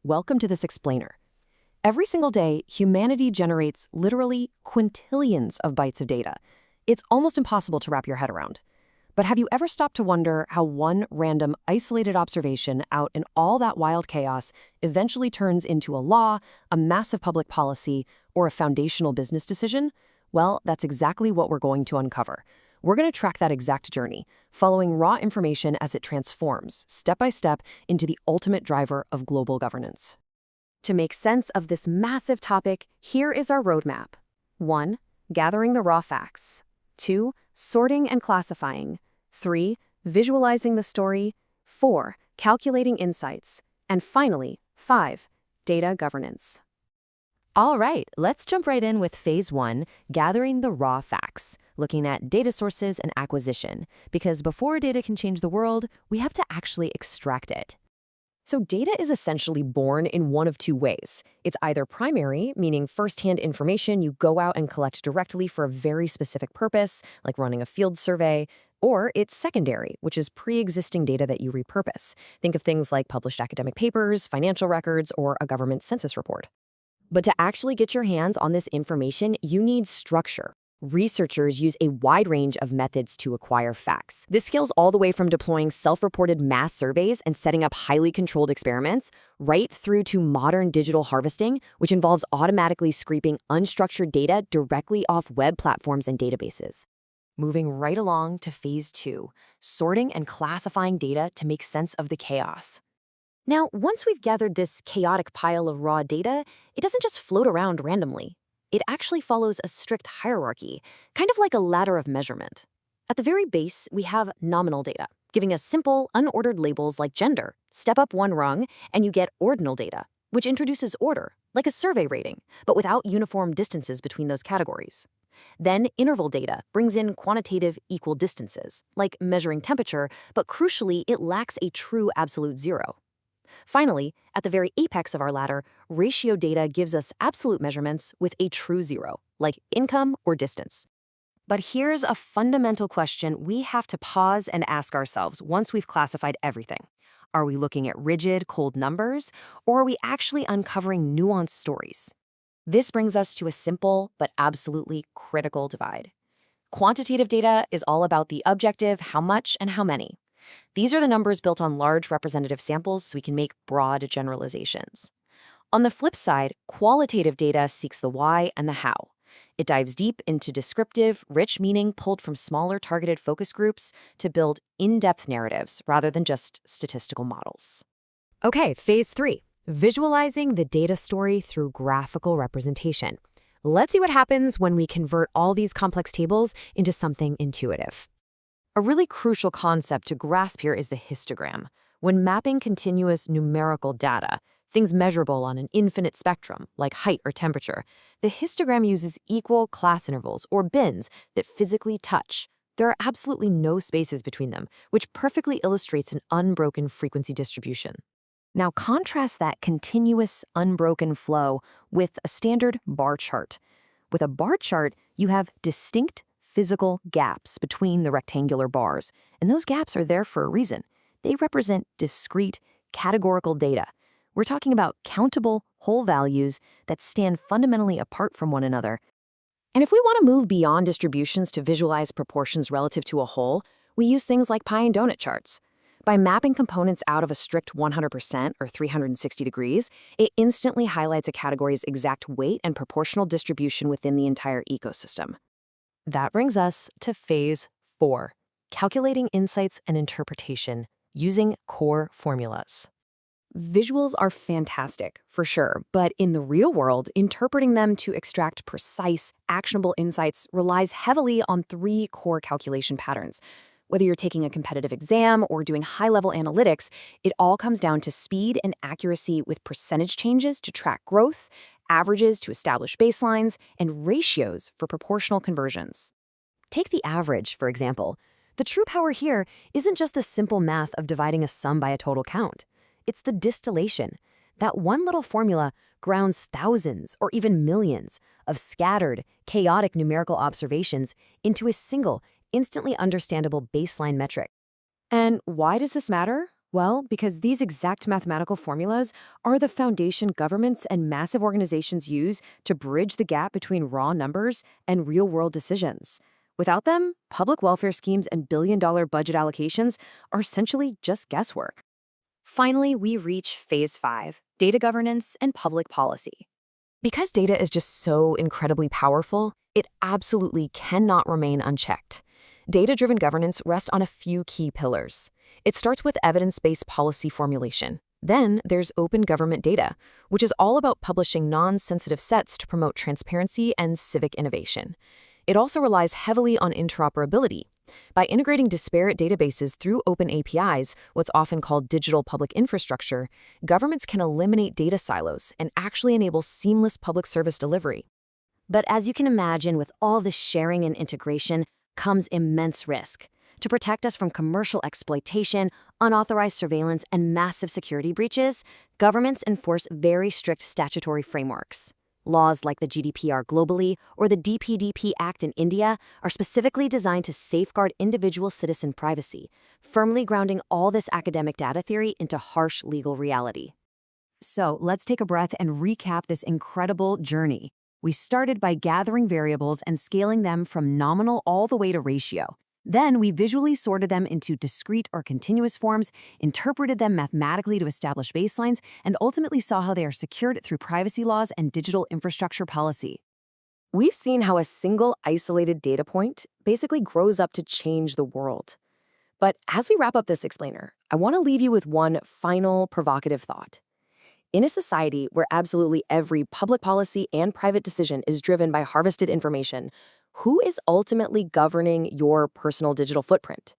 welcome to this explainer. Every single day, humanity generates literally quintillions of bytes of data. It's almost impossible to wrap your head around. But have you ever stopped to wonder how one random, isolated observation out in all that wild chaos eventually turns into a law, a massive public policy, or a foundational business decision? Well, that's exactly what we're going to uncover. We're going to track that exact journey, following raw information as it transforms, step by step, into the ultimate driver of global governance. To make sense of this massive topic, here is our roadmap. 1. Gathering the raw facts. 2. Sorting and classifying. 3. Visualizing the story. 4. Calculating insights. And finally, 5. Data governance. All right, let's jump right in with Phase 1, gathering the raw facts, looking at data sources and acquisition, because before data can change the world, we have to actually extract it. So data is essentially born in one of two ways. It's either primary, meaning first-hand information you go out and collect directly for a very specific purpose, like running a field survey, or it's secondary, which is pre-existing data that you repurpose. Think of things like published academic papers, financial records, or a government census report. But to actually get your hands on this information, you need structure. Researchers use a wide range of methods to acquire facts. This scales all the way from deploying self-reported mass surveys and setting up highly controlled experiments, right through to modern digital harvesting, which involves automatically scraping unstructured data directly off web platforms and databases. Moving right along to Phase 2, sorting and classifying data to make sense of the chaos. Now, once we've gathered this chaotic pile of raw data, it doesn't just float around randomly. It actually follows a strict hierarchy, kind of like a ladder of measurement. At the very base, we have nominal data, giving us simple, unordered labels like gender. Step up one rung, and you get ordinal data, which introduces order, like a survey rating, but without uniform distances between those categories. Then interval data brings in quantitative equal distances, like measuring temperature, but crucially, it lacks a true absolute zero. Finally, at the very apex of our ladder, ratio data gives us absolute measurements with a true zero, like income or distance. But here's a fundamental question we have to pause and ask ourselves once we've classified everything. Are we looking at rigid, cold numbers, or are we actually uncovering nuanced stories? This brings us to a simple but absolutely critical divide. Quantitative data is all about the objective how much and how many. These are the numbers built on large representative samples so we can make broad generalizations. On the flip side, qualitative data seeks the why and the how. It dives deep into descriptive, rich meaning pulled from smaller targeted focus groups to build in-depth narratives rather than just statistical models. Okay, Phase 3, visualizing the data story through graphical representation. Let's see what happens when we convert all these complex tables into something intuitive. A really crucial concept to grasp here is the histogram. When mapping continuous numerical data, things measurable on an infinite spectrum, like height or temperature, the histogram uses equal class intervals, or bins, that physically touch. There are absolutely no spaces between them, which perfectly illustrates an unbroken frequency distribution. Now contrast that continuous, unbroken flow with a standard bar chart. With a bar chart, you have distinct physical gaps between the rectangular bars, and those gaps are there for a reason. They represent discrete, categorical data. We're talking about countable, whole values that stand fundamentally apart from one another. And if we want to move beyond distributions to visualize proportions relative to a whole, we use things like pie and donut charts. By mapping components out of a strict 100% or 360 degrees, it instantly highlights a category's exact weight and proportional distribution within the entire ecosystem. That brings us to Phase 4, calculating insights and interpretation using core formulas. Visuals are fantastic, for sure, but in the real world, interpreting them to extract precise, actionable insights relies heavily on 3 core calculation patterns. Whether you're taking a competitive exam or doing high-level analytics, it all comes down to speed and accuracy with percentage changes to track growth, averages to establish baselines, and ratios for proportional conversions. Take the average, for example. The true power here isn't just the simple math of dividing a sum by a total count. It's the distillation. That one little formula grounds thousands or even millions of scattered, chaotic numerical observations into a single, instantly understandable baseline metric. And why does this matter? Well, because these exact mathematical formulas are the foundation governments and massive organizations use to bridge the gap between raw numbers and real world decisions. Without them, public welfare schemes and billion-dollar budget allocations are essentially just guesswork. Finally, we reach phase 5, data governance and public policy. Because data is just so incredibly powerful, it absolutely cannot remain unchecked. Data-driven governance rests on a few key pillars. It starts with evidence-based policy formulation. Then there's open government data, which is all about publishing non-sensitive sets to promote transparency and civic innovation. It also relies heavily on interoperability. By integrating disparate databases through open APIs, what's often called digital public infrastructure, governments can eliminate data silos and actually enable seamless public service delivery. But as you can imagine, with all this sharing and integration comes immense risk. To protect us from commercial exploitation, unauthorized surveillance, and massive security breaches, governments enforce very strict statutory frameworks. Laws like the GDPR globally or the DPDP Act in India are specifically designed to safeguard individual citizen privacy, firmly grounding all this academic data theory into harsh legal reality. So let's take a breath and recap this incredible journey. We started by gathering variables and scaling them from nominal all the way to ratio. Then we visually sorted them into discrete or continuous forms, interpreted them mathematically to establish baselines, and ultimately saw how they are secured through privacy laws and digital infrastructure policy. We've seen how a single isolated data point basically grows up to change the world. But as we wrap up this explainer, I want to leave you with one final provocative thought. In a society where absolutely every public policy and private decision is driven by harvested information, who is ultimately governing your personal digital footprint?